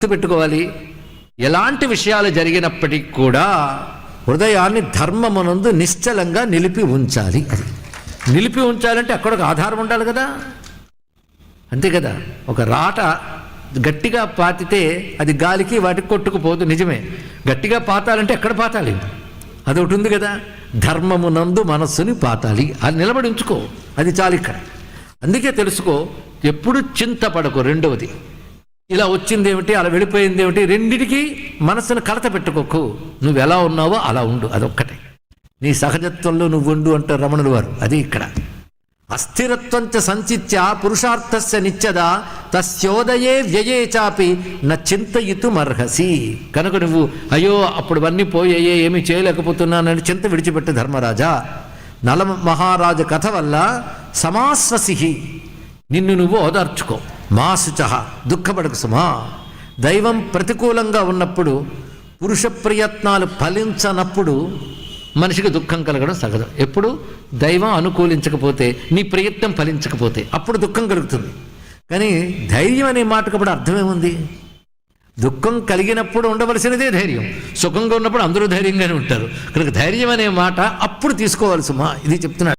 గుర్తుపెట్టుకోవాలి. ఎలాంటి విషయాలు జరిగినప్పటికీ కూడా హృదయాన్ని ధర్మమునందు నిశ్చలంగా నిలిపి ఉంచాలి. అది నిలిపి ఉంచాలంటే అక్కడ ఒక ఆధారం ఉండాలి కదా, అంతే కదా. ఒక రాట గట్టిగా పాతితే అది గాలికి వాటికి కొట్టుకుపోదు, నిజమే. గట్టిగా పాతాలంటే ఎక్కడ పాతాలి? అదొకటి ఉంది కదా, ధర్మమునందు మనస్సుని పాతాలి. అది నిలబడి ఉంచుకో, అది చాలు ఇక్కడ. అందుకే తెలుసుకో, ఎప్పుడు చింతపడకు. రెండవది, ఇలా వచ్చిందేమిటి, అలా వెళ్ళిపోయిందేమిటి, రెండిటికి మనసును కలత పెట్టుకోకు. నువ్వు ఎలా ఉన్నావో అలా ఉండు, అదొక్కటే. నీ సహజత్వంలో నువ్వు ఉండు అంటారు రమణుల వారు. అది ఇక్కడ. అస్థిరత్వంచ సంచిత్య పురుషార్థస్య నిత్యదా తస్యోదయే వ్యయే చాపి న చింతయితుమర్హసి. కనుక నువ్వు అయ్యో అప్పుడు అన్నీ పోయాయే, ఏమీ చేయలేకపోతున్నానని చింత విడిచిపెట్టు ధర్మరాజా. నల మహారాజ కథ వల్ల సమాశ్వసి, నిన్ను నువ్వు ఓదార్చుకో. మాసుచ దుఃఖపడకు సుమా. దైవం ప్రతికూలంగా ఉన్నప్పుడు, పురుష ప్రయత్నాలు ఫలించనప్పుడు మనిషికి దుఃఖం కలగడం సహజం. ఎప్పుడు దైవం అనుకూలించకపోతే, నీ ప్రయత్నం ఫలించకపోతే అప్పుడు దుఃఖం కలుగుతుంది. కానీ ధైర్యం అనే మాటకు అప్పుడు అర్థమేముంది? దుఃఖం కలిగినప్పుడు ఉండవలసినదే ధైర్యం. సుఖంగా ఉన్నప్పుడు అందరూ ధైర్యంగానే ఉంటారు. కనుక ధైర్యం అనే మాట అప్పుడు తీసుకోవాలి సుమా. ఇది చెప్తున్నాడు.